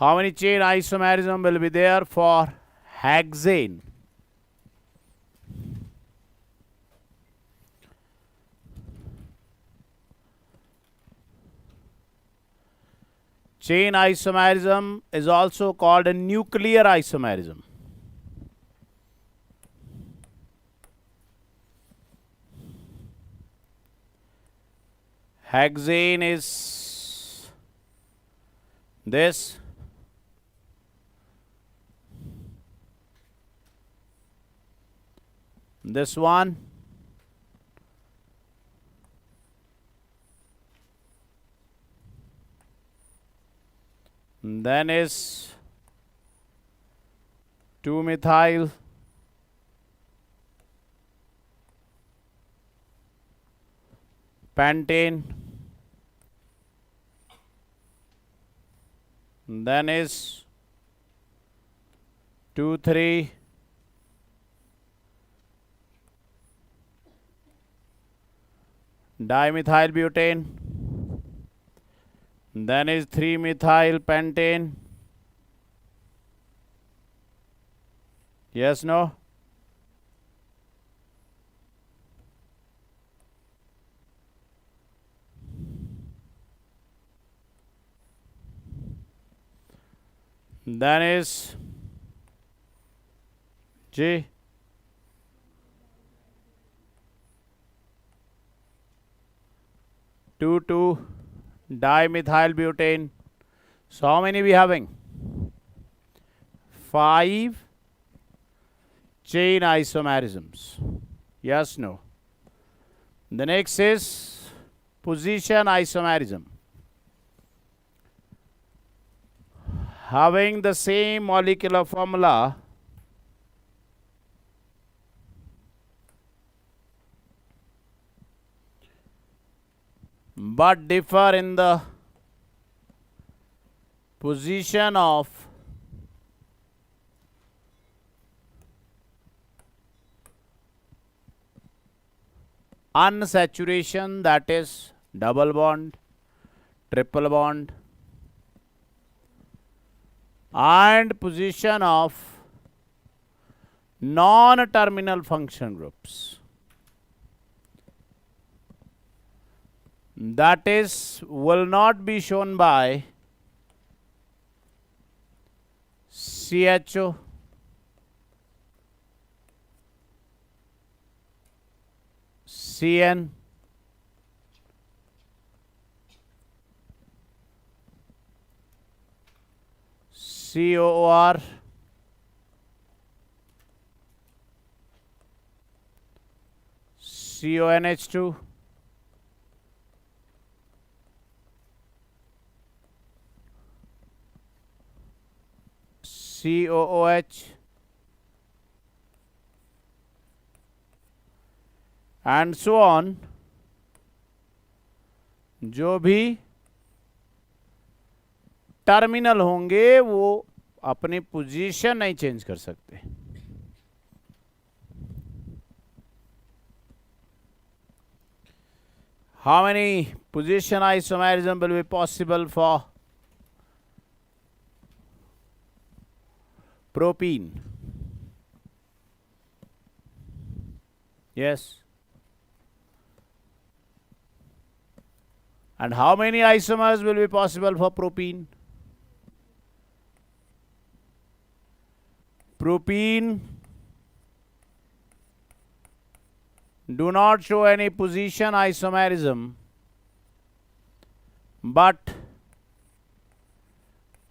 How many chain isomerism will be there for hexane? Chain isomerism is also called a nuclear isomerism. Hexane is this. This one. Then is 2-methyl. Pentane. Then is 2,3 dimethyl butane. Then is 3-methyl pentane. Yes, no? Then is G. Two dimethyl butane. So how many we having? 5 chain isomerisms. Yes, no? The next is position isomerism. Having the same molecular formula, but differ in the position of unsaturation, that is double bond, triple bond, and position of non-terminal function groups. That is will not be shown by CHO, CN, COR, CONH2, COOH, and so on. जो भी terminal होंगे वो अपनी position नहीं change कर सकते. How many position isomerism will be possible for propene? Yes. And how many isomers will be possible for propene? Propene do not show any position isomerism, but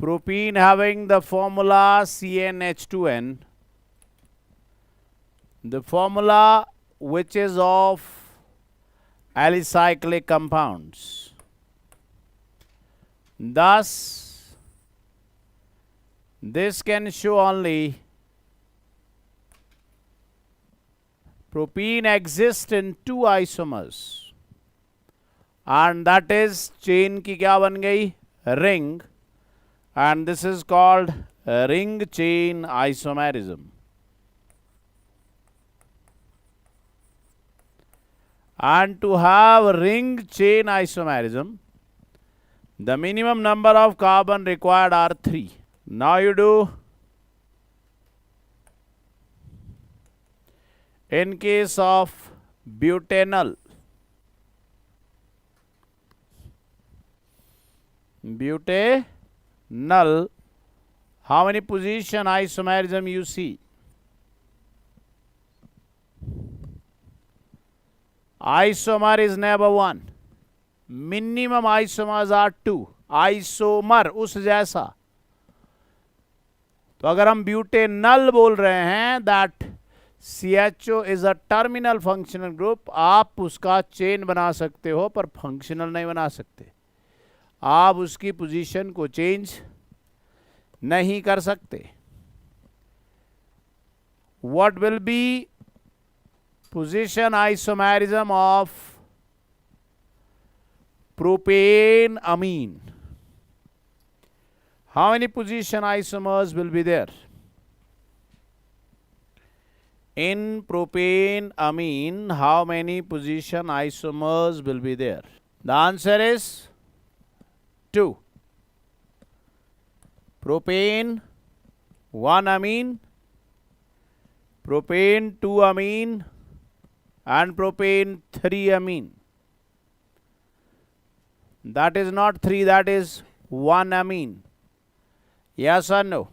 propene having the formula CnH2n, the formula which is of alicyclic compounds. Thus, this can show only propene exists in 2 isomers, and that is chain की क्या बन गई? Ring, and this is called ring chain isomerism. And to have ring chain isomerism, the minimum number of carbon required are 3. Now you do. In case of butanol, how many position isomerism you see? Isomer is never one. Minimum isomers are two. Isomer उस जैसा. तो अगर हम butanal बोल रहे हैं, that CHO is a terminal functional group, आप उसका चेन बना सकते हो पर फंक्शनल नहीं बना सकते. आप उसकी पोजीशन को चेंज नहीं कर सकते. What will be position isomerism of propane amine? How many position isomers will be there? In propane amine, how many position isomers will be there? The answer is 2. Propane 1 amine, propane 2 amine, and propane 3 amine. That is not 3, that is 1 amine. Yes or no?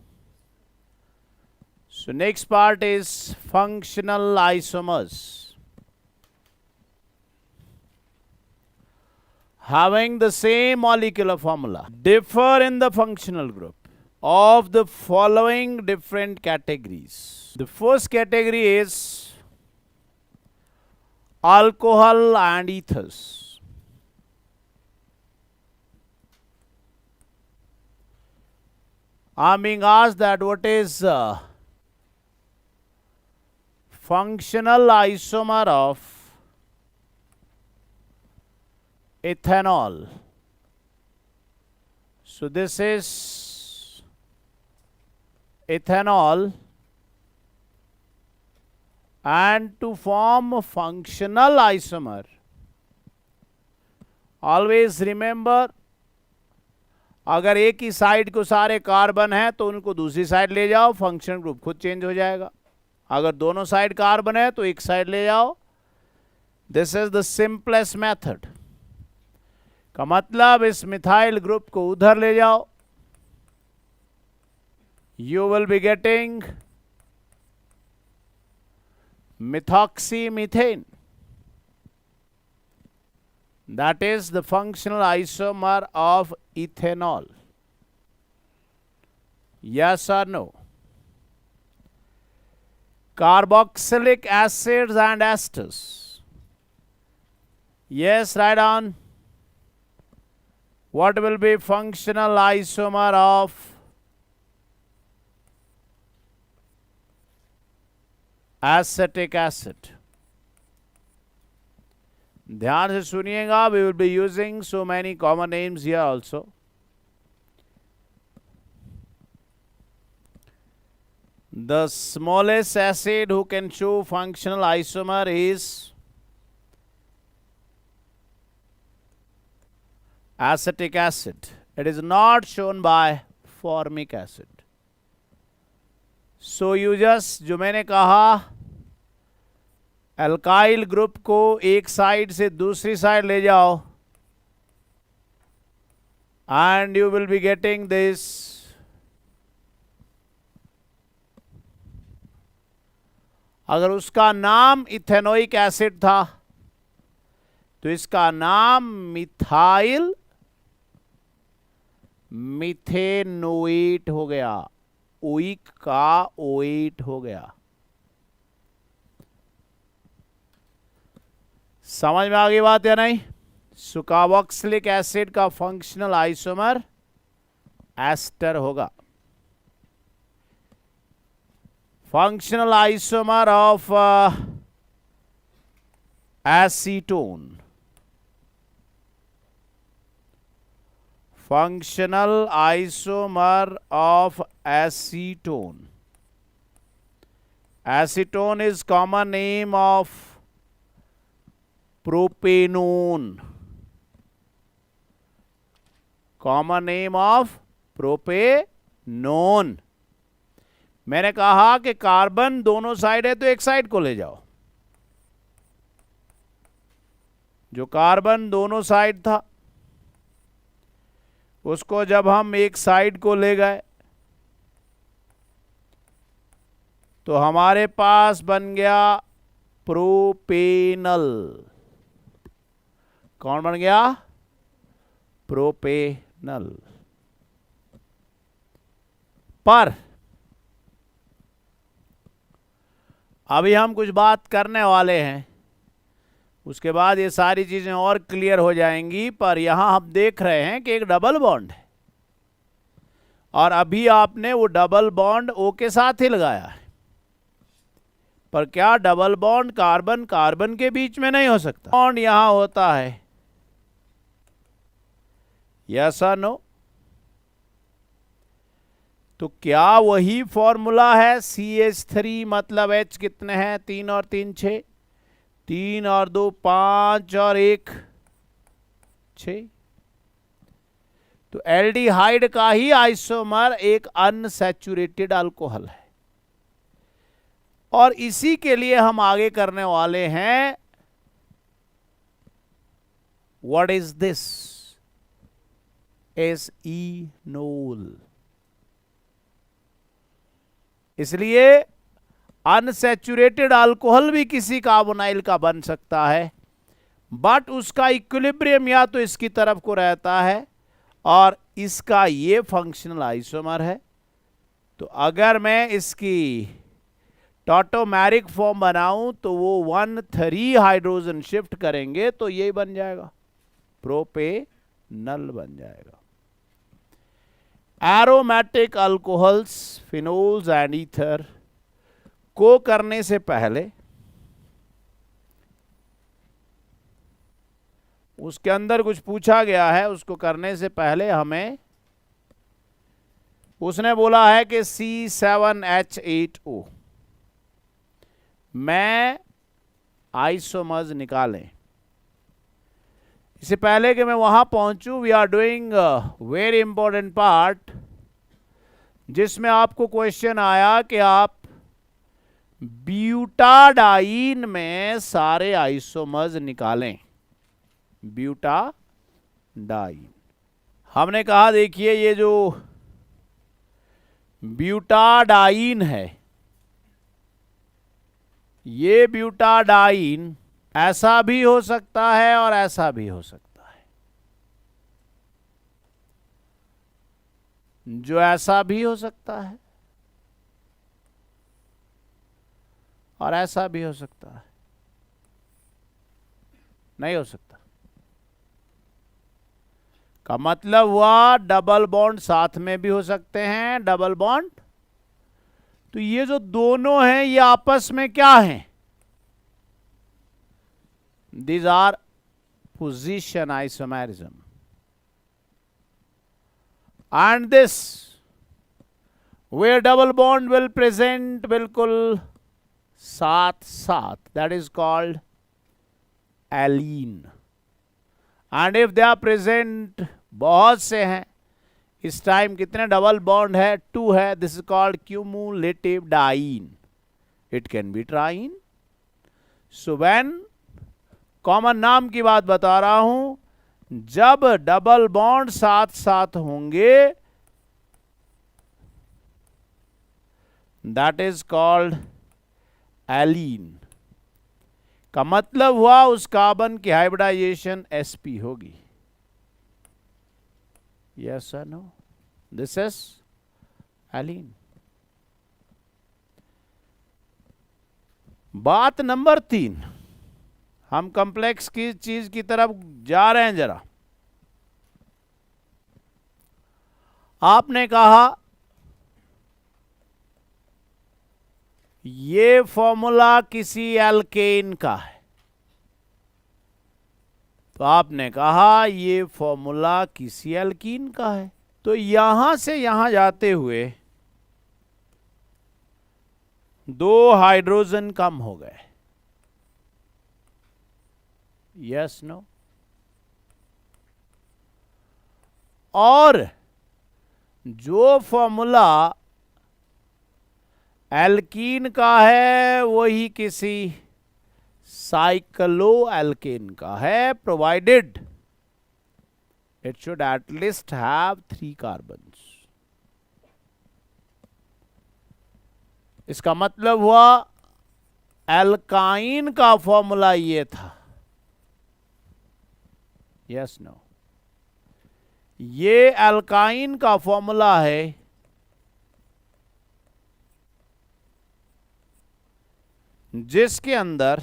So next part is functional isomers. Having the same molecular formula, differ in the functional group of the following different categories. The first category is alcohol and ethers. I'm being asked that what is functional isomer of ethanol. So this is ethanol, and to form a functional isomer, always remember, अगर एक ही side को सारे carbon है तो उनको दूसरी side ले जाओ, फंक्शनल ग्रुप खुद चेंज हो जाएगा. अगर दोनों साइड कार्बन है तो एक साइड ले जाओ. This is the simplest method. का मतलब इस मिथाइल ग्रुप को उधर ले जाओ, you will be getting methoxymethane. That is the functional isomer of ethanol. Yes or no? Carboxylic acids and esters. Yes, write down. What will be functional isomer of acetic acid? ध्यान से सुनिएगा. We will be using so many common names here also. The smallest acid who can show functional isomer is acetic acid. It is not shown by formic acid. So you just, जो मैंने कहा, alkyl group को एक side से दूसरी side ले जाओ, and you will be getting this. अगर उसका नाम इथेनोइक एसिड था तो इसका नाम मिथाइल मिथेनोएट हो गया. ओइक का ओएट हो गया. समझ में आ गई बात या नहीं? सो कार्बोक्सिलिक एसिड का फंक्शनल आइसोमर एस्टर होगा. Functional isomer of acetone. Functional isomer of acetone. Acetone is common name of propanone. Common name of propanone. Known. मैंने कहा कि कार्बन दोनों साइड है तो एक साइड को ले जाओ। जो कार्बन दोनों साइड था उसको जब हम एक साइड को ले गए तो हमारे पास बन गया प्रोपेनल। कौन बन गया? प्रोपेनल। पर अभी हम कुछ बात करने वाले हैं, उसके बाद ये सारी चीजें और क्लियर हो जाएंगी। पर यहां हम देख रहे हैं कि एक डबल बॉन्ड है और अभी आपने वो डबल बॉन्ड O के साथ ही लगाया है। पर क्या डबल बॉन्ड कार्बन कार्बन के बीच में नहीं हो सकता? बॉन्ड यहां होता है, यस और नो? तो क्या वही फॉर्मूला है CH3 मतलब H कितने हैं? 3 और 3 6, 3 और 2 5 और 1 6। तो एल्डिहाइड का ही आइसोमर एक अनसैचुरेटेड अल्कोहल है और इसी के लिए हम आगे करने वाले हैं व्हाट इज दिस? एसीनोल। इसलिए अनसैचुरेटेड अल्कोहल भी किसी कार्बोनाइल का बन सकता है, बट उसका इक्विलिब्रियम या तो इसकी तरफ को रहता है और इसका ये फंक्शनल आइसोमर है। तो अगर मैं इसकी टॉटोमेरिक फॉर्म बनाऊं तो वो 1,3 हाइड्रोजन शिफ्ट करेंगे तो ये बन जाएगा, प्रोपेनल बन जाएगा। Aromatic alcohols, phenols and ether को करने से पहले उसके अंदर कुछ पूछा गया है, उसको करने से पहले हमें, उसने बोला है कि C7H8O में आइसोमर्स निकालें। इससे पहले कि मैं वहां पहुंचूं, we are doing very important part जिसमें आपको क्वेश्चन आया कि आप ब्यूटाडाइन में सारे आइसोमर्स निकालें। ब्यूटाडाइन, हमने कहा देखिए ये जो ब्यूटाडाइन है, ये ब्यूटाडाइन ऐसा भी हो सकता है और ऐसा भी हो सकता है। जो ऐसा भी हो सकता है और ऐसा भी हो सकता है, नहीं हो सकता। का मतलब हुआ डबल बॉन्ड साथ में भी हो सकते हैं, डबल बॉन्ड। तो ये जो दोनों हैं ये आपस में क्या हैं? These are position isomerism. And this, where double bond will present बिल्कुल साथ साथ, that is called alene. And if they are present, बहुत से हैं, इस टाइम कितने डबल बॉन्ड है? 2 है। This is called cumulative diene. It can be triene. So when, common नाम की बात बता रहा हूं, जब डबल बॉन्ड साथ साथ होंगे दैट इज कॉल्ड एलीन। का मतलब हुआ उस कार्बन की हाइब्रिडाइजेशन sp होगी। यस और नो? दिस इज एलीन। बात नंबर 3, हम कॉम्प्लेक्स की चीज की तरफ जा रहे हैं जरा। आपने कहा ये फॉर्मूला किसी एल्केन का है, तो आपने कहा ये फॉर्मूला किसी एल्कीन का है। तो यहां से यहां जाते हुए 2 हाइड्रोजन कम हो गए। Yes no? और जो फॉर्मूला एल्कीन का है वही किसी साइक्लोएल्केन का है, provided it should at least have 3 carbons. इसका मतलब हुआ एल्काइन का फॉर्मूला ये था। यस नो, ये एल्काइन का फॉर्मूला है। जिसके अंदर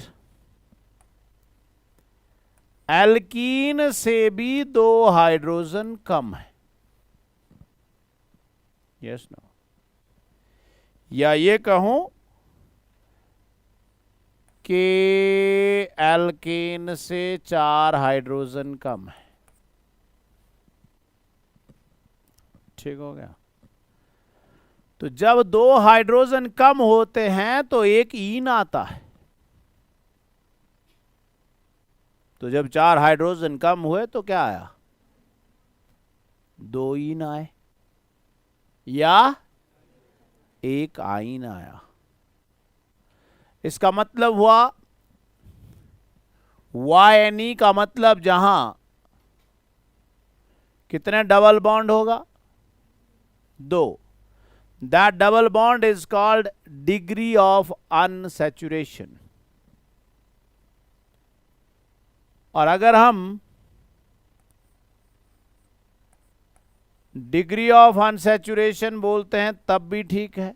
एल्कीन से भी 2 हाइड्रोजन कम है। यस नो, या ये कहूं कि एल्केन से 4 हाइड्रोजन कम है। ठीक हो गया। तो जब 2 हाइड्रोजन कम होते हैं तो एक ईन आता है। तो जब 4 हाइड्रोजन कम हुए तो क्या आया? 2 ईन आए या 1 आइन आया। इसका मतलब हुआ YNE का मतलब जहां कितने डबल बॉन्ड होगा? 2। That double bond is called degree of unsaturation. और अगर हम डिग्री ऑफ अनसैचुरेशन बोलते हैं तब भी ठीक है,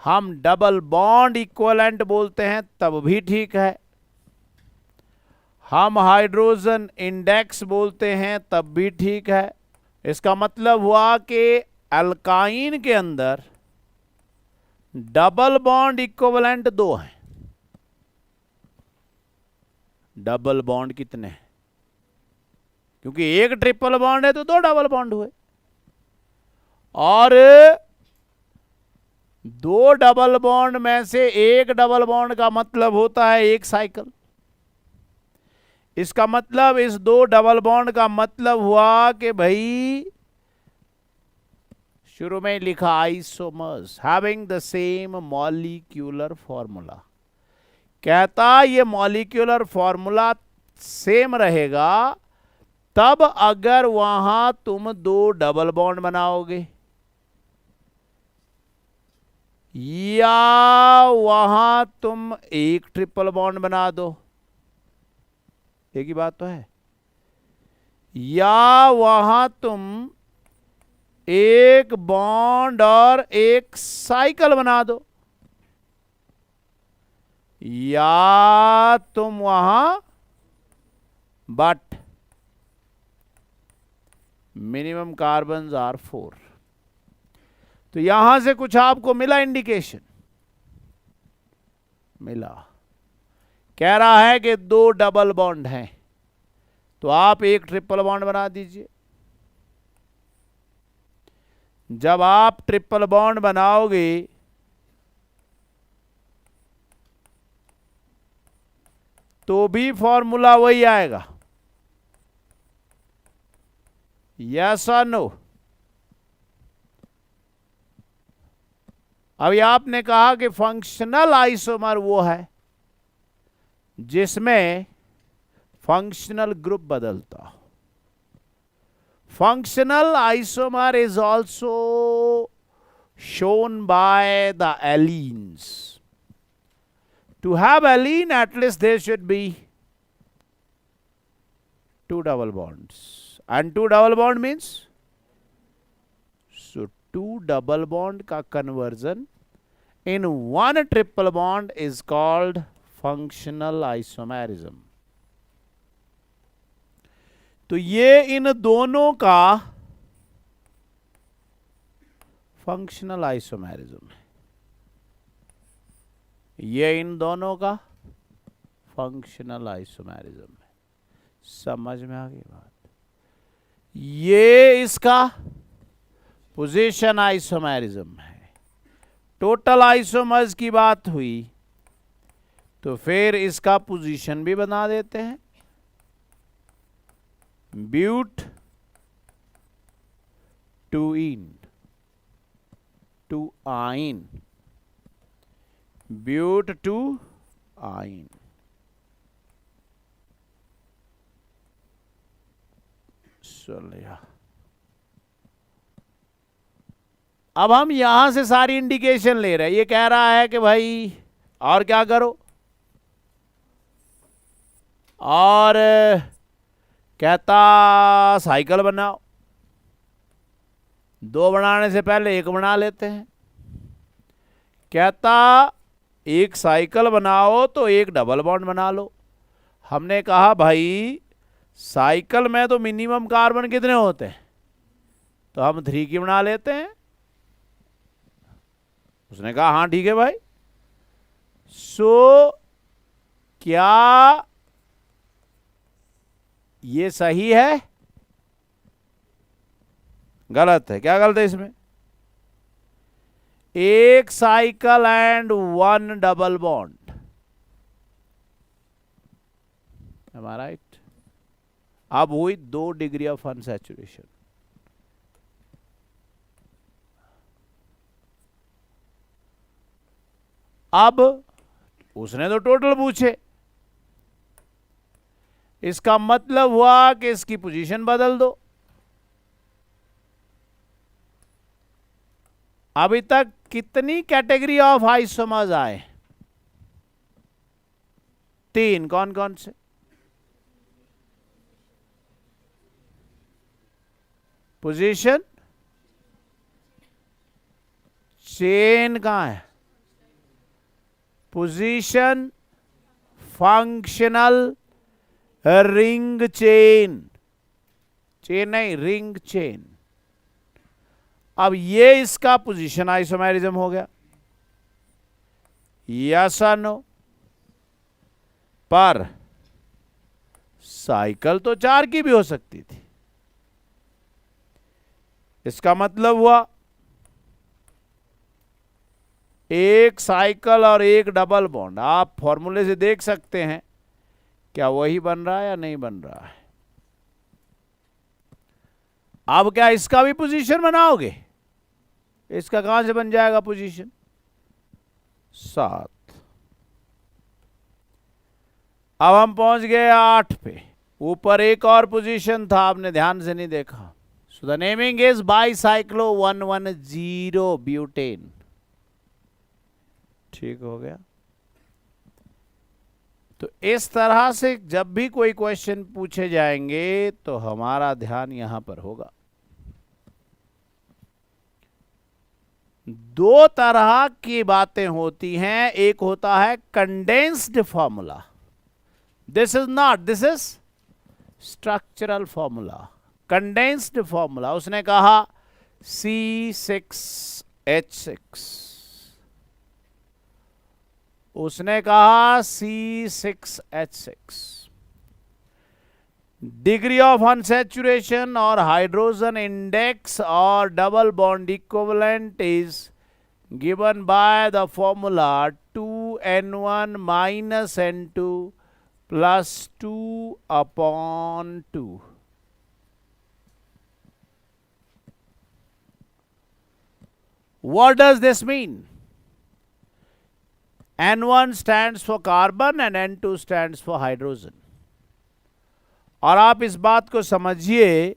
हम डबल बॉन्ड इक्वलेंट बोलते हैं तब भी ठीक है, हम हाइड्रोजन इंडेक्स बोलते हैं तब भी ठीक है। इसका मतलब हुआ कि अल्काइन के अंदर डबल बॉन्ड इक्विवेलेंट 2 हैं। डबल बॉन्ड कितने हैं? क्योंकि एक ट्रिपल बॉन्ड है तो 2 डबल बॉन्ड हुए, और 2 डबल बॉन्ड में से एक डबल बॉन्ड का मतलब होता है एक साइकिल। इसका मतलब इस 2 डबल बॉन्ड का मतलब हुआ कि भाई शुरू में लिखा isomers having the same molecular formula, कहता ये मॉलिक्यूलर फॉर्मूला सेम रहेगा तब अगर वहां तुम 2 डबल बॉन्ड बनाओगे या वहां तुम एक ट्रिपल बॉन्ड बना दो। एक ही बात तो है। या वहां तुम एक बॉन्ड और एक साइकिल बना दो, या तुम वहां बट मिनिमम कार्बन्स आर 4। तो यहां से कुछ आपको मिला इंडिकेशन? मिला। कह रहा है कि 2 डबल बॉन्ड हैं तो आप एक ट्रिपल बॉन्ड बना दीजिए। जब आप ट्रिपल बॉन्ड बनाओगे तो भी फॉर्मूला वही आएगा। यस और नो? अभी आपने कहा कि फंक्शनल आइसोमर वो है जिसमें फंक्शनल ग्रुप बदलता हो। Functional isomer is also shown by the allenes. To have allene, at least there should be 2 double bonds. And 2 double bond means? So 2 double bond का conversion in 1 triple bond is called functional isomerism. तो ये इन दोनों का functional isomerism है, ये इन दोनों का functional isomerism है। समझ में आ गई बात? ये इसका पोजीशन आइसोमेरिज्म है। टोटल आइसोमर्स की बात हुई तो फिर इसका पोजीशन भी बना देते हैं। ब्यूट टूइन, two yne, but two yne. चलिए, अब हम यहां से सारी इंडिकेशन ले रहे हैं। ये कह रहा है कि भाई और क्या करो, और कहता साइकिल बनाओ। दो बनाने से पहले एक बना लेते हैं। कहता एक साइकिल बनाओ तो एक डबल बॉन्ड बना लो। हमने कहा भाई साइकिल में तो मिनिमम कार्बन कितने होते हैं, तो हम 3 की बना लेते हैं। उसने कहा हाँ ठीक है भाई। सो क्या ये सही है? गलत है। क्या गलत है इसमें? एक cycle and 1 double bond. Am I right? अब हुई 2 डिग्री ऑफ अनसैचुरेशन। अब उसने तो टोटल पूछे, इसका मतलब हुआ कि इसकी पोजीशन बदल दो। अभी तक कितनी कैटेगरी ऑफ आइसोमर्स आए? 3। कौन कौन से? पोजीशन, चेन कहां है? Position, functional, ring chain. Chain नहीं, रिंग चेन। अब ये इसका पोजीशन आइसोमेरिज्म हो गया, यस और नो? पर साइकिल तो 4 की भी हो सकती थी। इसका मतलब हुआ एक साइकिल और एक डबल बॉन्ड। आप फॉर्मूले से देख सकते हैं क्या वही बन रहा है या नहीं बन रहा है। अब क्या इसका भी पोजीशन बनाओगे? इसका कहां से बन जाएगा पोजीशन? 7। अब हम पहुंच गए 8 पे। ऊपर एक और पोजीशन था, आपने ध्यान से नहीं देखा। So the naming is bicyclo 110 butane. ठीक हो गया। तो इस तरह से जब भी कोई क्वेश्चन पूछे जाएंगे तो हमारा ध्यान यहां पर होगा। 2 तरह की बातें होती हैं। एक होता है condensed formula, this is not, this is structural formula. Condensed formula, उसने कहा C6H6, उसने कहा C6H6। डिग्री ऑफ अनसैचुरेशन और हाइड्रोजन इंडेक्स और double bond equivalent is given by the formula 2n1 minus n2 plus 2/2। What does this mean? N1 stands for carbon and N2 stands for hydrogen। और आप इस बात को समझिए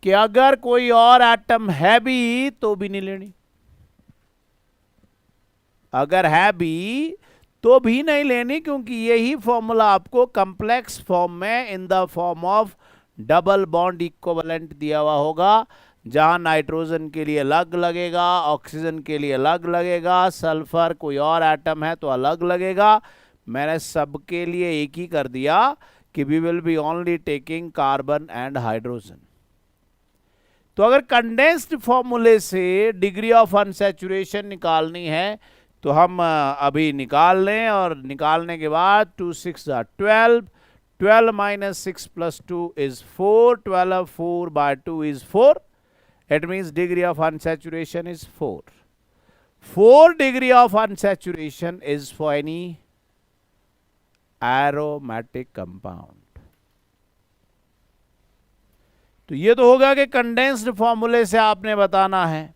कि अगर कोई और एटम है भी तो भी नहीं लेनी, अगर है भी तो भी नहीं लेनी, क्योंकि यही फॉर्मूला आपको कॉम्प्लेक्स फॉर्म में in the form of double bond equivalent दिया हुआ होगा, जहां नाइट्रोजन के लिए अलग लगेगा, ऑक्सीजन के लिए अलग लगेगा, सल्फर कोई और एटम है तो अलग लगेगा। मैंने सबके लिए एक ही कर दिया कि we will be only taking carbon and hydrogen. तो अगर कंडेंस्ड फॉर्मूले से डिग्री ऑफ अनसैचुरेशन निकालनी है तो हम अभी निकाल लें, और निकालने के बाद 2 6 12, 12 minus 6 plus 2 is 4, 12 4 by 2 is 4. It means degree of unsaturation is 4. 4 degree of unsaturation is for any aromatic compound. तो तो ये तो होगा कि कंडेंस्ड फॉर्मूले से आपने बताना है।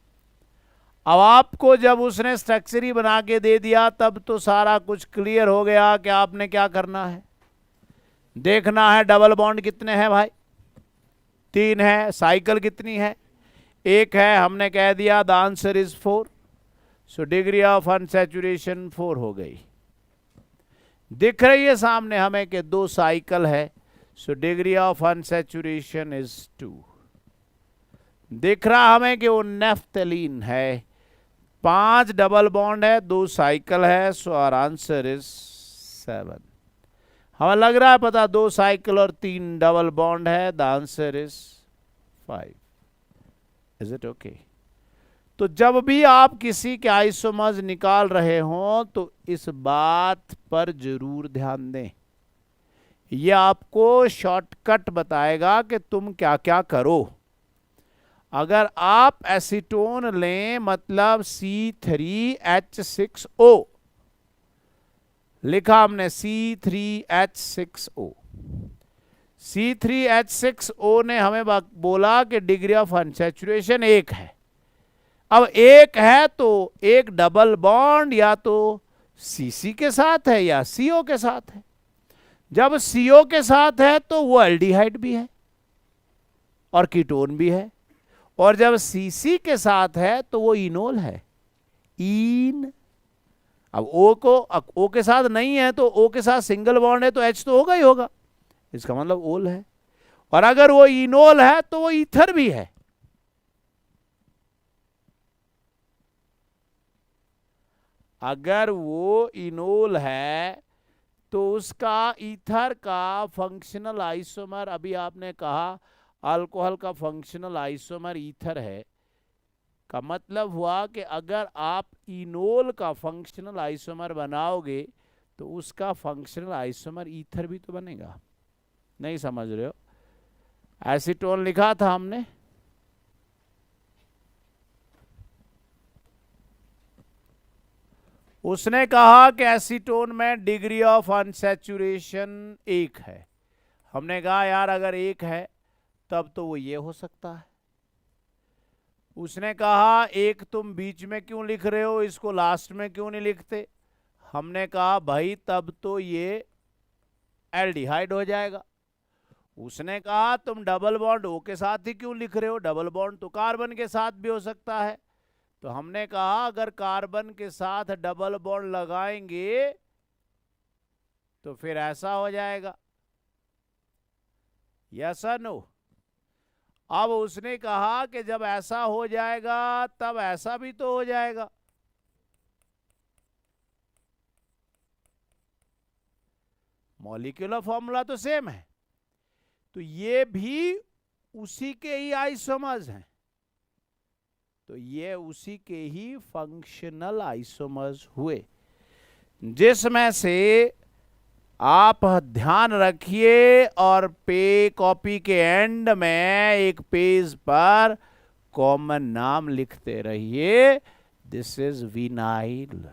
अब आपको जब उसने स्ट्रक्चर ही बना के दे दिया तब तो सारा कुछ क्लियर हो गया कि आपने क्या करना है। देखना है डबल बॉन्ड कितने हैं भाई, 3 है। साइकिल कितनी है, 1 है। हमने कह दिया the answer is 4। So degree of unsaturation 4 हो गई। दिख रही है सामने हमें कि 2 साइकिल है। So degree of unsaturation is 2। दिख रहा हमें कि वो नेफ्थलीन है। 5 डबल बॉन्ड है, 2 साइकिल है। So our answer is 7। हमें लग रहा है पता 2 साइकिल और 3 डबल बॉन्ड है। The answer is 5। Is it okay? तो जब भी आप किसी के आइसोमर्स निकाल रहे हो तो इस बात पर जरूर ध्यान दें। यह आपको शॉर्टकट बताएगा कि तुम क्या क्या करो। अगर आप एसीटोन लें, मतलब C3H6O लिखा हमने, C3H6O। C3H6O ने हमें बोला कि डिग्री ऑफ अनसैचुरेशन 1 है। अब 1 है तो एक डबल बॉन्ड या तो CC के साथ है या CO के साथ है। जब CO के साथ है तो वो एल्डिहाइड भी है और कीटोन भी है, और जब CC के साथ है तो वो इनोल है, इन। अब O के साथ नहीं है तो O के साथ सिंगल बॉन्ड है तो H तो होगा ही होगा, इसका मतलब ओल है। और अगर वो इनोल है तो वो ईथर भी है। अगर वो इनोल है तो उसका ईथर का फंक्शनल आइसोमर, अभी आपने कहा अल्कोहल का फंक्शनल आइसोमर ईथर है, का मतलब हुआ कि अगर आप इनोल का फंक्शनल आइसोमर बनाओगे तो उसका फंक्शनल आइसोमर ईथर भी तो बनेगा। नहीं समझ रहे हो? एसीटोन लिखा था हमने, उसने कहा कि एसीटोन में डिग्री ऑफ अनसैचुरेशन 1 है। हमने कहा यार अगर 1 है तब तो वो ये हो सकता है। उसने कहा 1 तुम बीच में क्यों लिख रहे हो, इसको लास्ट में क्यों नहीं लिखते। हमने कहा भाई तब तो ये एल्डिहाइड हो जाएगा। उसने कहा तुम डबल बॉन्ड O के साथ ही क्यों लिख रहे हो, डबल बॉन्ड तो कार्बन के साथ भी हो सकता है। तो हमने कहा अगर कार्बन के साथ डबल बॉन्ड लगाएंगे तो फिर ऐसा हो जाएगा, यस और नो। अब उसने कहा कि जब ऐसा हो जाएगा तब ऐसा भी तो हो जाएगा। मॉलिक्यूलर फॉर्मूला तो सेम है, तो ये भी उसी के ही आइसोमर्स हैं, तो ये उसी के ही फंक्शनल आइसोमर्स हुए। जिसमें से आप ध्यान रखिए और कॉपी के एंड में एक पेज पर कॉमन नाम लिखते रहिए। This is vinyl.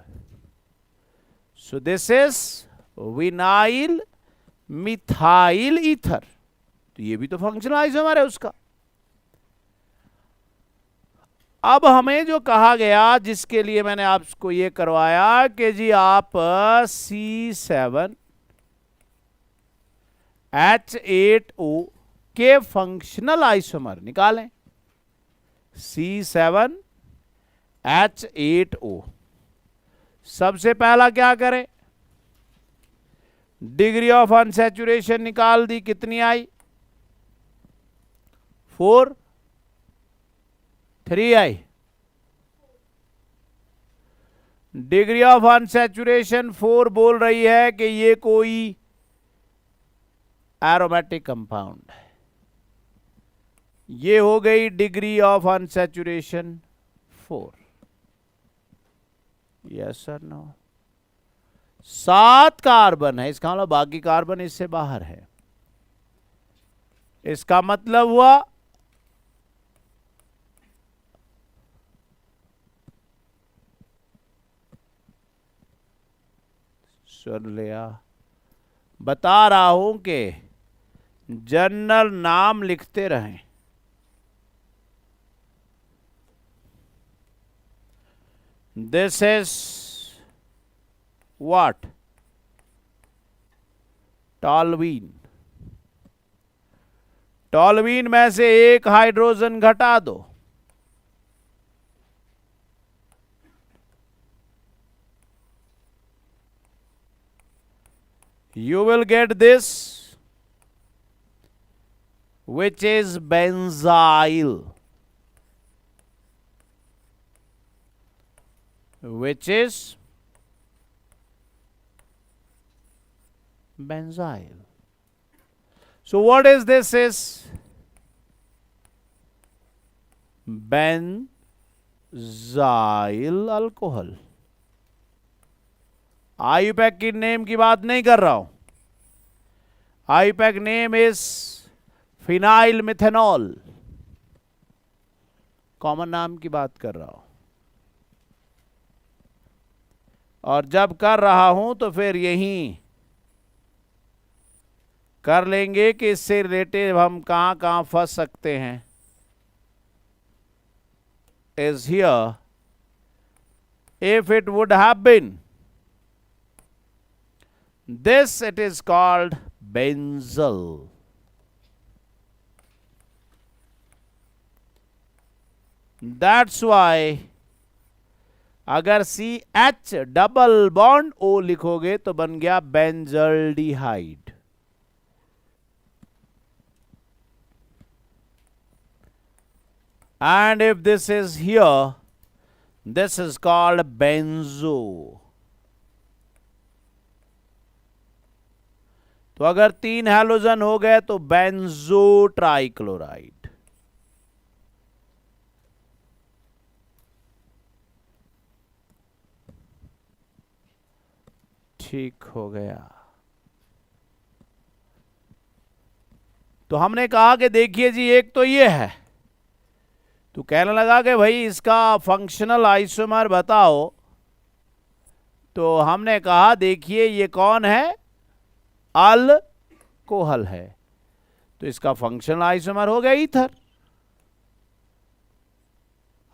So this is vinyl methyl ether. तो ये भी तो फंक्शनल आइसोमर है उसका। अब हमें जो कहा गया, जिसके लिए मैंने आपको ये करवाया कि जी आप C7H8O के फंक्शनल आइसोमर निकालें। C7H8O। सबसे पहला क्या करें, डिग्री ऑफ अनसैचुरेशन निकाल दी, कितनी आई, 4, 3 आई। डिग्री ऑफ अनसैचुरेशन 4 बोल रही है कि ये कोई एरोमेटिक कंपाउंड है। ये हो गई डिग्री ऑफ अनसैचुरेशन 4, यस और नो। 7 कार्बन है, इसका मतलब बाकी कार्बन इससे बाहर है। इसका मतलब हुआ सुन लिया, बता रहा हूं कि जनरल नाम लिखते रहें। This is what? Toluene. Toluene में से एक हाइड्रोजन घटा दो. You will get this, which is benzyl. Which is benzyl. So what is this? Is benzyl alcohol. IUPAC की नेम की बात नहीं कर रहा हूं. IUPAC name is phenyl methanol. Common नाम की बात कर रहा हूं. और जब कर रहा हूं तो फिर यहीं कर लेंगे कि इससे रिलेटेड हम कहां कहां फंस सकते हैं. Is here if it would have been this, it is called benzyl. That's why अगर CH डबल बॉन्ड O लिखोगे तो बन गया benzaldehyde. And if this is here, this is called benzo. तो अगर 3 हैलोजन हो गए तो बेंजो ट्राइक्लोराइड. ठीक हो गया. तो हमने कहा कि देखिए जी, एक तो ये है. तो कहने लगा कि भाई इसका फंक्शनल आइसोमर बताओ. तो हमने कहा देखिए ये कौन है? अल्कोहल है. तो इसका फंक्शनल आइसोमर हो गया ईथर.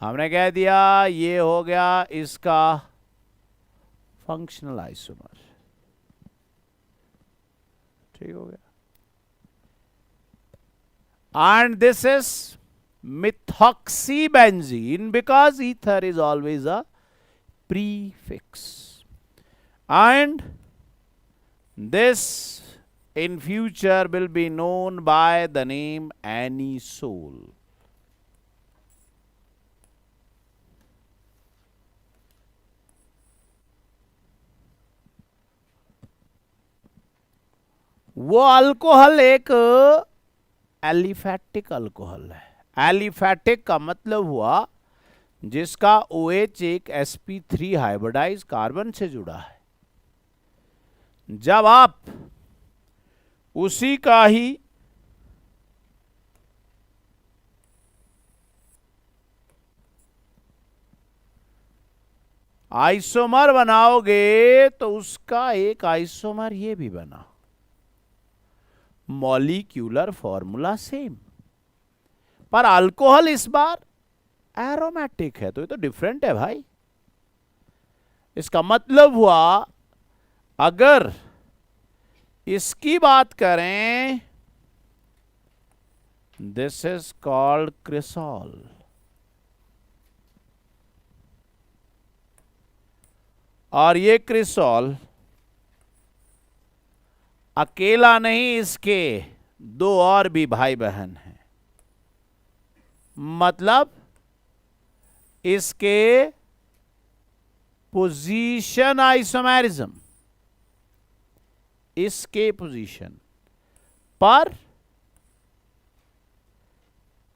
हमने कह दिया ये हो गया इसका फंक्शनल आइसोमर. ठीक हो गया. And this is methoxybenzene because ether is always a prefix. And this in future will be known by the name anisole. वो अल्कोहल एक एलिफैटिक अल्कोहल है. एलिफैटिक का मतलब हुआ जिसका OH एक sp3 हाइब्रिडाइज कार्बन से जुड़ा है. जब आप उसी का ही आइसोमर बनाओगे तो उसका एक आइसोमर ये भी बना. मॉलिक्यूलर फॉर्मूला सेम, पर अल्कोहल इस बार एरोमेटिक है. तो ये तो डिफरेंट है भाई. इसका मतलब हुआ अगर इसकी बात करें, दिस इज कॉल्ड क्रिसॉल. और ये क्रिसॉल अकेला नहीं, इसके 2 और भी भाई बहन हैं. मतलब इसके पोजीशन आइसोमेरिज्म, इसके पोजीशन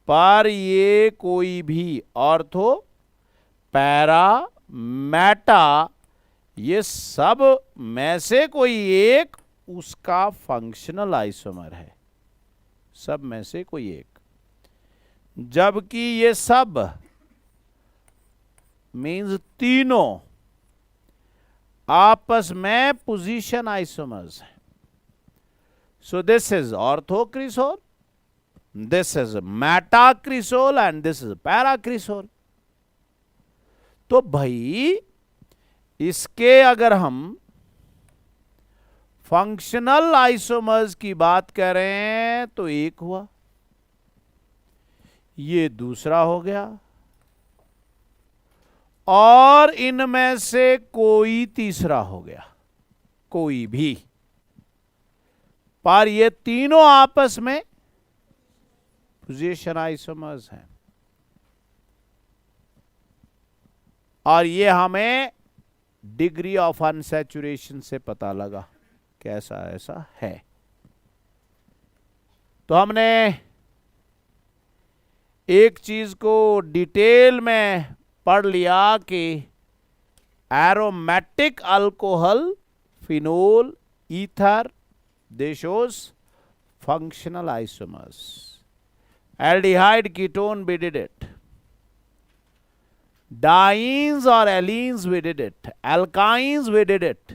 पर ये कोई भी ऑर्थो, पैरा, मेटा, ये सब में से कोई एक उसका फंक्शनल आइसोमर है. सब में से कोई एक. जबकि ये सब मीन्स तीनों आपस में पोजीशन आइसोमर्स हैं. So this is orthocresol, this is metacresol and this is paracresol. तो भाई इसके अगर हम फंक्शनल आइसोमर्स की बात करें तो एक हुआ, ये दूसरा हो गया, और इनमें से कोई तीसरा हो गया, कोई भी। पर ये तीनों आपस में पोजीशन आइसोमर्स हैं, और ये हमें डिग्री ऑफ अनसैचुरेशन से पता लगा कैसा ऐसा है। तो हमने एक चीज को डिटेल में पढ़ लिया कि aromatic alcohol, phenol, ether, they shows functional isomers. Aldehyde, ketone, we did it. Dienes or alkenes, we did it. Alkynes, we did it.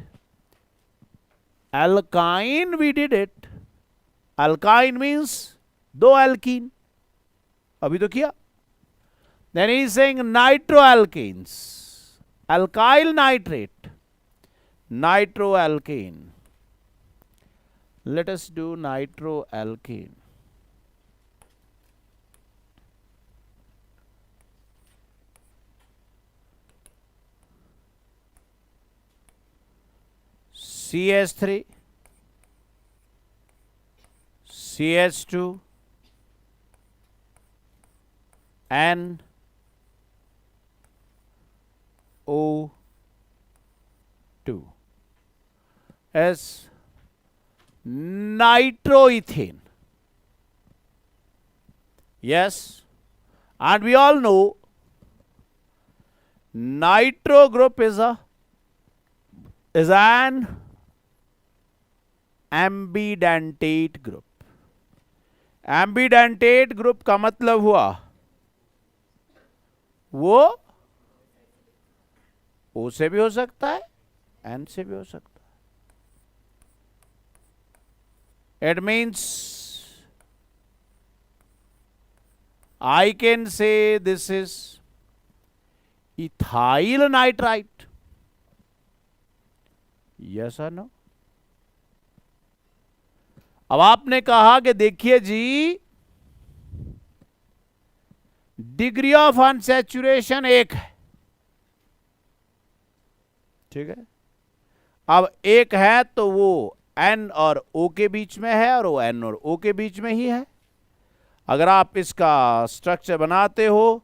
Alkyne, we did it. Alkyne means दो alkene, अभी तो किया. Then he is saying nitroalkanes, alkyl nitrate, nitroalkane. Let us do nitroalkane. CH3, CH2, NO2. as nitroethane. Yes, and we all know nitro group is an ambidentate group. Ambidentate group का मतलब हुआ वो O से भी हो सकता है, N से भी हो सकता है. It means I can say this is ethyl nitrite. Yes or no? अब आपने कहा कि देखिए जी, डिग्री ऑफ अनसैचुरेशन एक है, ठीक है. अब एक है तो वो N और O के बीच में है, और वो N और O के बीच में ही है. अगर आप इसका स्ट्रक्चर बनाते हो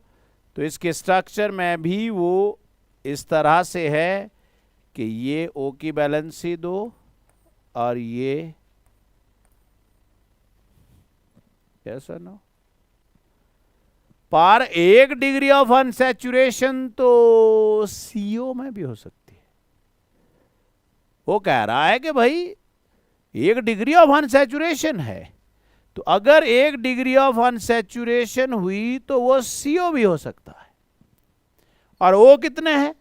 तो इसके स्ट्रक्चर में भी वो इस तरह से है कि ये O की बैलेंसी दो और ये, ऐसा ना. पर एक डिग्री ऑफ अनसैचुरेशन तो CO में भी हो सकती है. वो कह रहा है कि भाई एक डिग्री ऑफ अनसैचुरेशन है, तो अगर एक डिग्री ऑफ अनसैचुरेशन हुई तो वो CO भी हो सकता है, और O कितने हैं?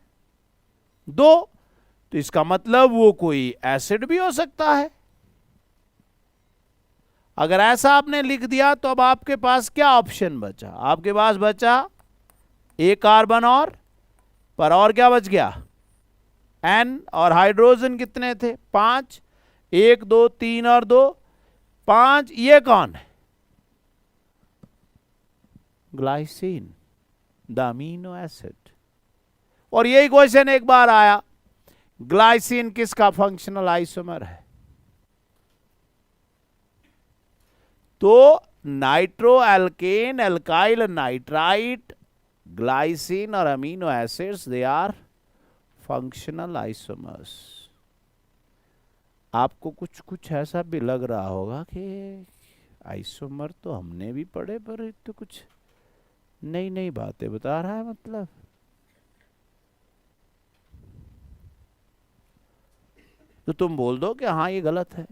2. तो इसका मतलब वो कोई एसिड भी हो सकता है. अगर ऐसा आपने लिख दिया तो अब आपके पास क्या ऑप्शन बचा? आपके पास बचा एक कार्बन और क्या बच गया? N, और हाइड्रोजन कितने थे? 5. 1 2 3 और 2 5. ये कौन है? Glycine, the amino acid. और यही क्वेश्चन एक बार आया, ग्लाइसिन किसका फंक्शनल आइसोमर है? तो nitro alkane, alkyl nitrite, glycine और amino acids, they are functional isomers. आपको कुछ कुछ ऐसा भी लग रहा होगा कि आइसोमर तो हमने भी पढ़े, पर तो कुछ नई नई बातें बता रहा है. मतलब तो तुम बोल दो कि हाँ ये गलत है.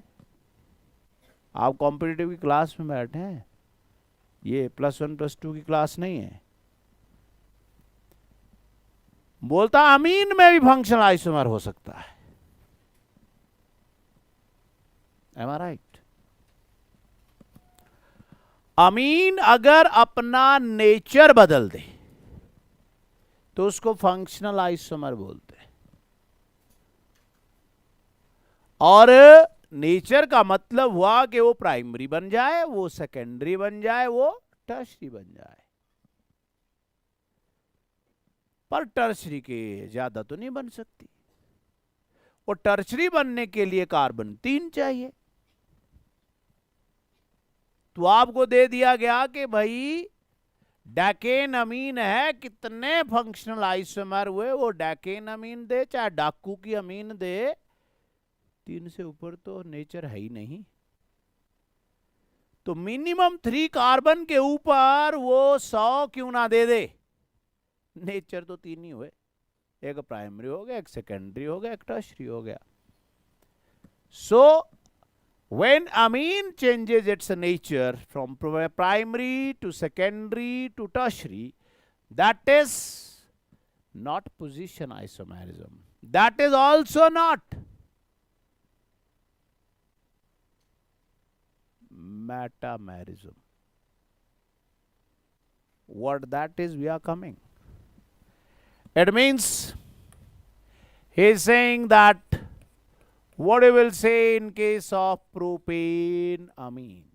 आप कॉम्पिटिटिव की क्लास में बैठे हैं, ये +1 +2 की क्लास नहीं है. बोलता अमीन में भी फंक्शनल आइसोमर हो सकता है. Am I right? अमीन अगर अपना नेचर बदल दे, तो उसको फंक्शनल आइसोमर बोलते हैं। और नेचर का मतलब हुआ कि वो प्राइमरी बन जाए, वो सेकेंडरी बन जाए, वो टर्शरी बन जाए। पर टर्शरी के ज्यादा तो नहीं बन सकती, और टर्शरी बनने के लिए कार्बन 3 चाहिए। तो आपको दे दिया गया कि भाई डैकेन अमीन है, कितने फंक्शनल आइसोमर हुए, वो डैकेन अमीन दे चाहे डाकू की अमीन दे, 3 से ऊपर तो नेचर है ही नहीं। तो मिनिमम 3 कार्बन के ऊपर वो 100 क्यों ना दे दे, नेचर तो 3 ही हुए, एक प्राइमरी हो गया, एक सेकेंडरी हो गया, एक टर्शरी हो गया। सो when amine changes its nature from primary to secondary to tertiary, that is not position isomerism, that is also not metamerism. What that is, we are coming. It means he is saying that what you will say in case of propane amine.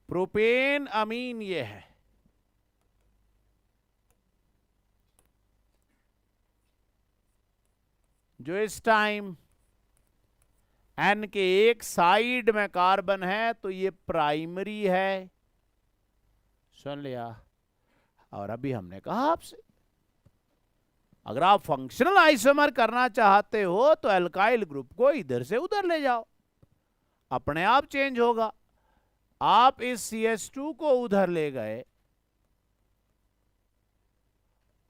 Propane amine ये है, जो इस time N के एक side में carbon है, तो ये प्राइमरी है, सुन लिया। और अभी हमने कहा आपसे, अगर आप फंक्शनल आइसोमर करना चाहते हो तो एल्काइल ग्रुप को इधर से उधर ले जाओ, अपने आप चेंज होगा। आप इस CH2 को उधर ले गए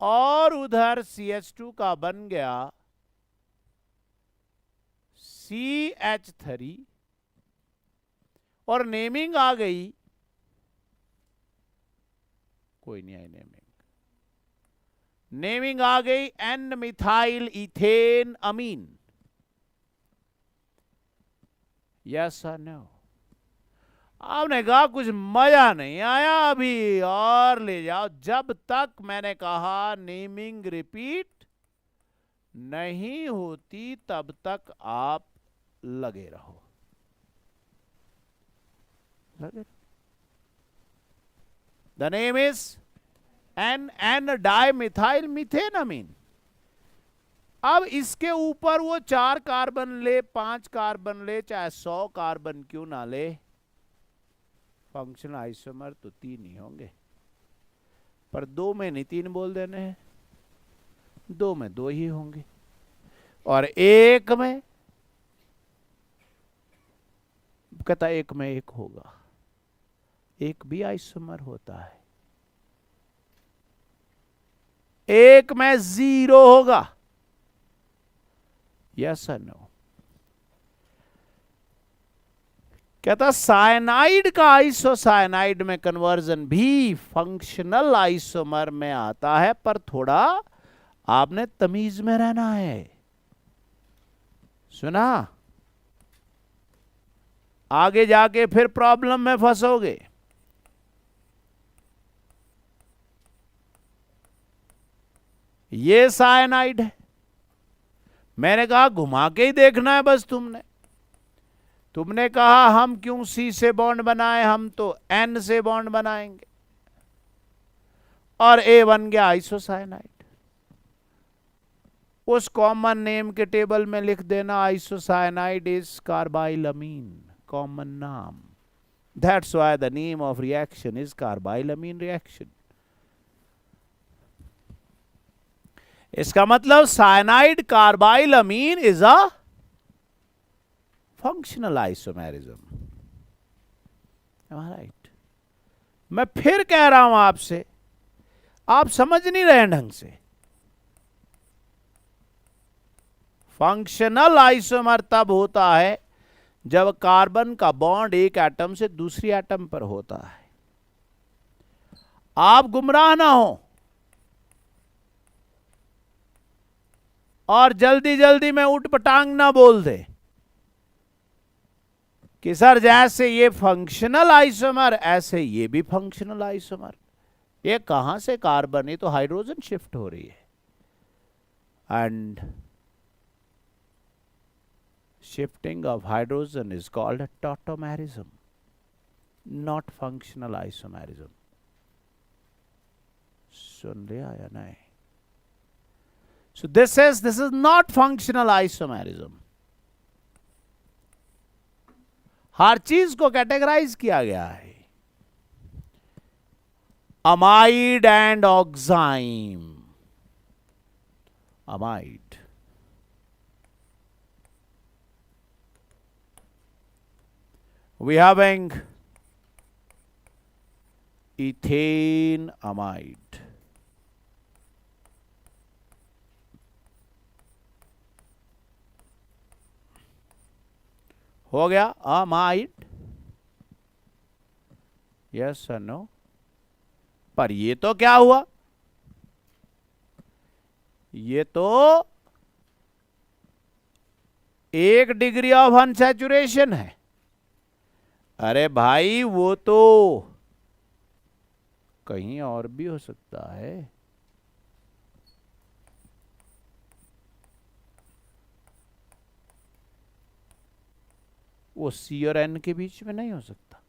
और उधर CH2 का बन गया CH3, और नेमिंग आ गई, कोई नहीं आई नेमिंग आ गई एन मिथाइल इथेन अमीन। यस और नो? आपने कहा कुछ मजा नहीं आया अभी, और ले जाओ। जब तक मैंने कहा नेमिंग रिपीट नहीं होती तब तक आप लगे रहो, the name is N dimethyl methanamine. अब इसके ऊपर वो 4 कार्बन ले, 5 कार्बन ले, चाहे 100 कार्बन क्यों ना ले, फंक्शनल आइसोमर तो 3 ही होंगे। पर 2 में नहीं 3 बोल देने हैं, 2 में 2 ही होंगे, और 1 में कहता 1 में 1 होगा, 1 भी आइसोमर होता है, 1 में 0 होगा। यस और नो? कहता साइनाइड का आइसोसाइनाइड में कन्वर्जन भी फंक्शनल आइसोमर में आता है, पर थोड़ा आपने तमीज में रहना है। सुना? आगे जाके फिर प्रॉब्लम में फंसोगे। ये साइनाइड है, मैंने कहा घुमा के ही देखना है बस। तुमने कहा हम क्यों C से बॉन्ड बनाए, हम तो N से बॉन्ड बनाएंगे, और A बन गया आइसोसाइनाइड। उस कॉमन नेम के टेबल में लिख देना आइसोसाइनाइड इज कार्बाइलमीन, कॉमन नाम। That's why the name of reaction is carbylamine reaction. इसका मतलब cyanide carbylamine is a functional isomerism. Right? मैं फिर कह रहा हूं आपसे, आप समझ नहीं रहे ढंग से। फंक्शनल आइसोमर तब होता है जब कार्बन का बॉन्ड एक एटम से दूसरी एटम पर होता है। आप गुमराह ना हो और जल्दी जल्दी में उठ पटांग ना बोल दे। कि सर जैसे ये फंक्शनल आइसोमर ऐसे ये भी फंक्शनल आइसोमर, ये कहां से कार्बन, ये तो हाइड्रोजन शिफ्ट हो रही है। And shifting of hydrogen is called a tautomerism, not functional isomerism. सुन लिया या नहीं? So this is not functional isomerism. हर चीज को कैटेगराइज किया गया है। Amide and oxime, amide we having ethane amide, हो गया अमाइड, यस और नो। पर ये तो क्या हुआ, ये तो 1 डिग्री ऑफ अनसैचुरेशन है। अरे भाई वो तो कहीं और भी हो सकता है। वो सी और एन के बीच में नहीं हो सकता।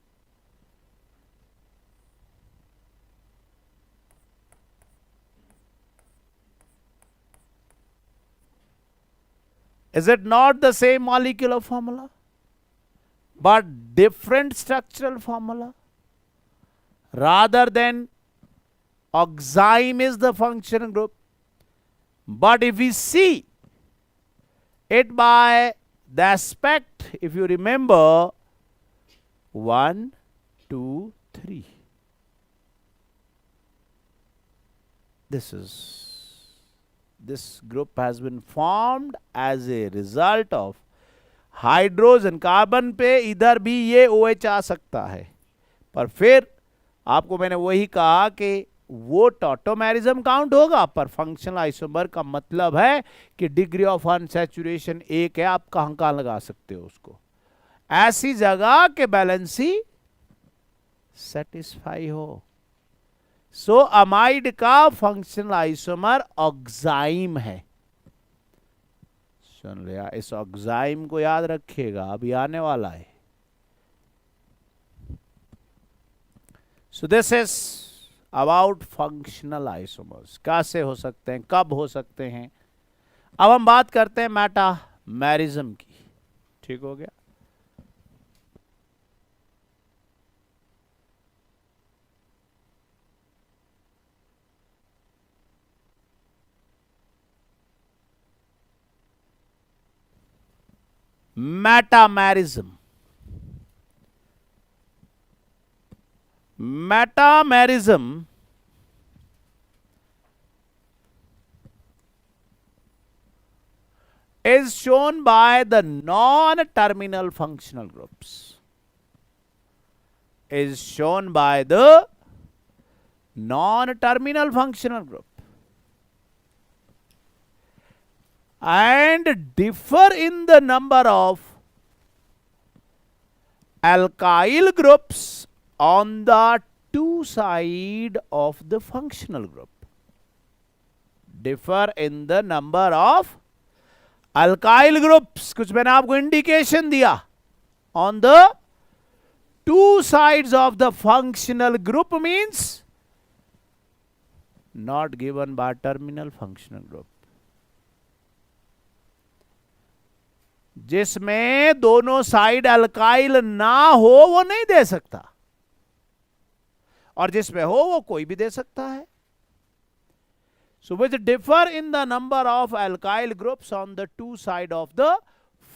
Is it not the same molecular formula, but different structural formula? Rather than oxime is the functional group, but if we see it by the aspect, if you remember 1, 2, 3, this group has been formed as a result of hydrogen, carbon पे इधर भी ये OH आ सकता है, पर फिर आपको मैंने वही कहा कि वो टॉटोमेरिज्म काउंट होगा, पर फंक्शनल आइसोमर का मतलब है कि डिग्री ऑफ अनसैचुरेशन 1 है, आप कहां कहां लगा सकते हो उसको, ऐसी जगह के बैलेंसी सेटिस्फाई हो। सो अमाइड का फंक्शनल आइसोमर ऑक्साइम है। सुन लिया, इस ऑक्साइम को याद रखिएगा, अभी आने वाला है। सो this is about functional isomers, कैसे हो सकते हैं, कब हो सकते हैं। अब हम बात करते हैं मेटामेरिज्म की। ठीक हो गया। Metamerism, metamerism is shown by the non-terminal functional groups, is shown by the non-terminal functional group, and differ in the number of alkyl groups on the two sides of the functional group. Differ in the number of alkyl groups, कुछ मैंने आपको indication दिया, on the two sides of the functional group means not given by terminal functional group, जिसमें दोनों side alkyl ना हो वो नहीं दे सकता, और जिसमें हो वो कोई भी दे सकता है। So which differ in the number of alkyl groups on the two side of the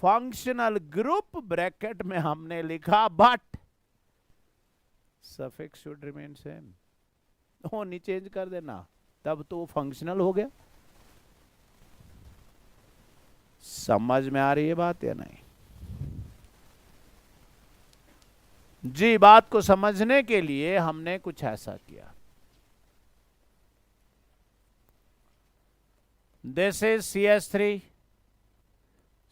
functional group, bracket में हमने लिखा but suffix should remain same, वो नहीं चेंज कर देना, तब तो फंक्शनल हो गया। समझ में आ रही है बात या नहीं जी? बात को समझने के लिए हमने कुछ ऐसा किया, this is CH3,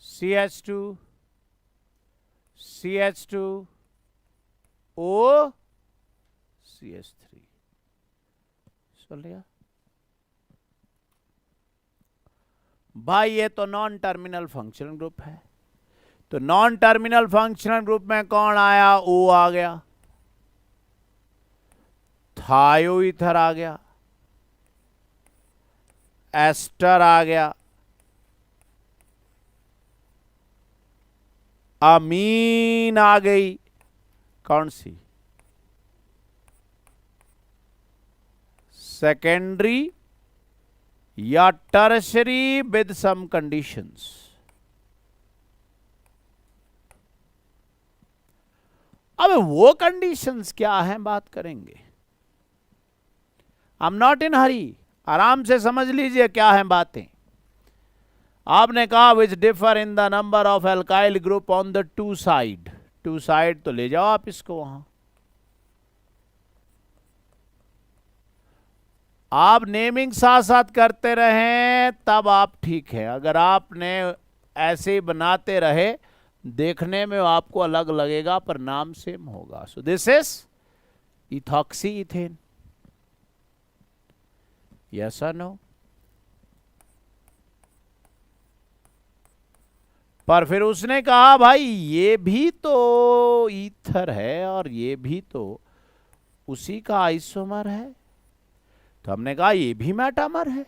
CH2, CH2 O CH3 सुन लिया भाई। ये तो नॉन टर्मिनल फंक्शनल ग्रुप है, तो नॉन टर्मिनल फंक्शनल ग्रुप में कौन आया? O आ गया, थायो ईथर आ गया, एस्टर आ गया, अमीन आ गई। कौन सी? सेकेंडरी या टर्शरी विद सम कंडीशंस। अब वो कंडीशंस क्या हैं बात करेंगे। आई एम नॉट इन हरी, आराम से समझ लीजिए क्या है बातें। आपने कहा which differ in the number of alkyl group on the two side. Two side तो ले जाओ आप इसको वहां। आप नेमिंग साथ साथ करते रहें तब आप ठीक है। अगर आपने ऐसे बनाते रहे, देखने में आपको अलग लगेगा पर नाम सेम होगा। सो this is ethoxy ethane. Yes और नो? पर फिर उसने कहा भाई ये भी तो ईथर है और ये भी तो उसी का आइसोमर है, तो हमने कहा ये भी मेटामर है,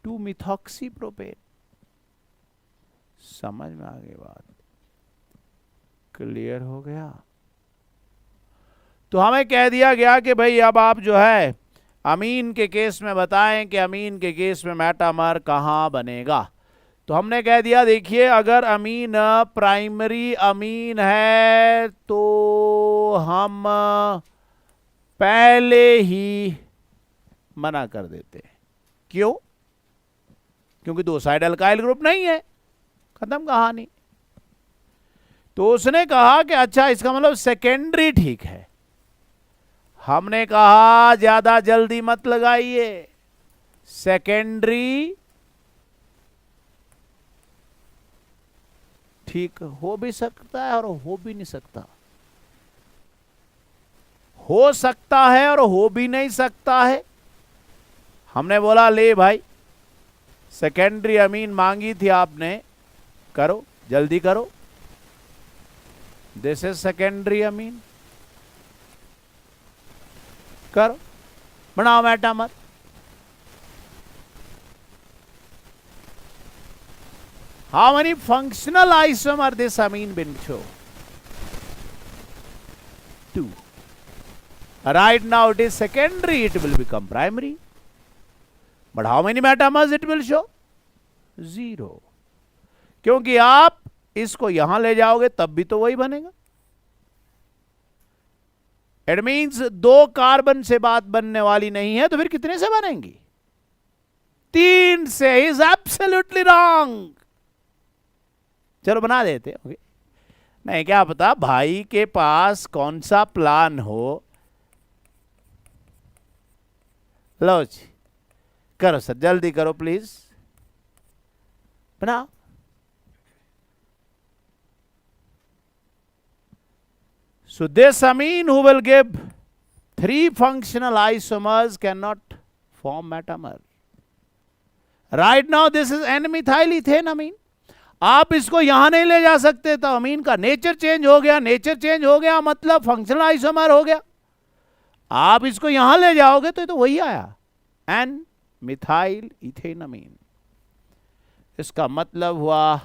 2 मिथॉक्सी प्रोपेन। समझ में आ गई बात? क्लियर हो गया? तो हमें कह दिया गया कि भाई अब आप जो है अमीन के केस में बताएं कि अमीन के केस में मेटामर कहां बनेगा। तो हमने कह दिया देखिए अगर अमीन प्राइमरी अमीन है तो हम पहले ही मना कर देते हैं। क्यों? क्योंकि दो साइड अल्काइल ग्रुप नहीं है, खत्म कहानी। तो उसने कहा कि अच्छा इसका मतलब सेकेंडरी ठीक है। हमने कहा ज्यादा जल्दी मत लगाइए, सेकेंडरी ठीक हो भी सकता है और हो भी नहीं सकता, हो सकता है और हो भी नहीं सकता है। हमने बोला ले भाई सेकेंडरी अमीन मांगी थी आपने, करो जल्दी करो। दिस इज सेकेंडरी अमीन, करो बनाओ metamer. How many functional isomer this amine will show? 2. Right now it is secondary, it will become primary. But how many metamers it will show? 0. क्योंकि आप इसको यहां ले जाओगे तब भी तो वही बनेगा। इट मीन्स 2 कार्बन से बात बनने वाली नहीं है, तो फिर कितने से बनेंगी? 3 से। Is absolutely wrong. चलो बना देते। ओके, नहीं क्या पता भाई के पास कौन सा प्लान हो। लो जी करो सर, जल्दी करो प्लीज, बनाओ। So this amine who will give 3 functional isomers cannot form metamer. Right now this is N-methyl ethane amine. आप इसको यहां नहीं ले जा सकते, तो अमीन का नेचर चेंज हो गया। नेचर चेंज हो गया मतलब फंक्शनल आइसोमर हो गया। आप इसको यहां ले जाओगे तो वही आया, N-methyl ethane amine। इसका मतलब हुआ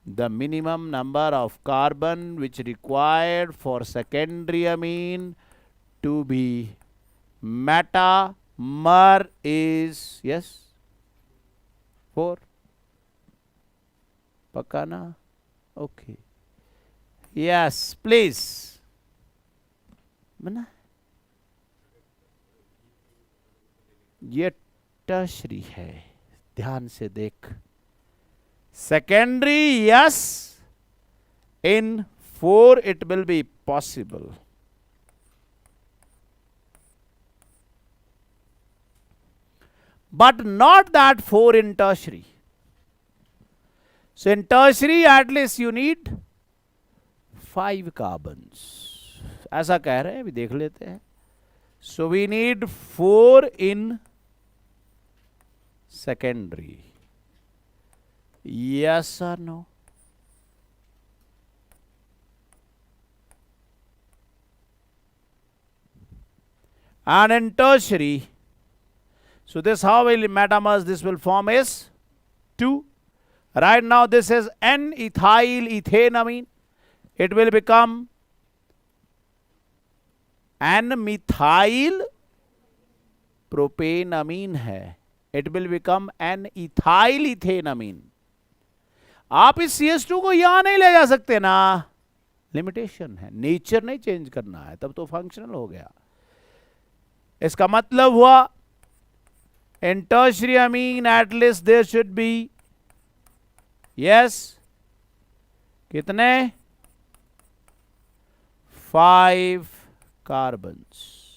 the minimum number of carbon which required for secondary amine to be metamer is yes 4। पक्का ना? ओके यस प्लीज बना। ये टर्शरी है, ध्यान से देख। Secondary, yes, in 4 it will be possible. But not that 4 in tertiary. So in tertiary, at least you need 5 carbons. ऐसा कह रहे हैं, अभी देख लेते हैं. So we need 4 in secondary. Yes or no? And in tertiary, so this how will metamers this will form is 2. Right now this is N-ethyl ethanamine. It will become N-methyl propanamine है. It will become N-ethyl ethanamine. आप इस CH2 को यहां नहीं ले जा सकते ना, लिमिटेशन है, नेचर नहीं चेंज करना है, तब तो फंक्शनल हो गया. इसका मतलब हुआ in tertiary amine at least there should be, yes, कितने 5 carbons.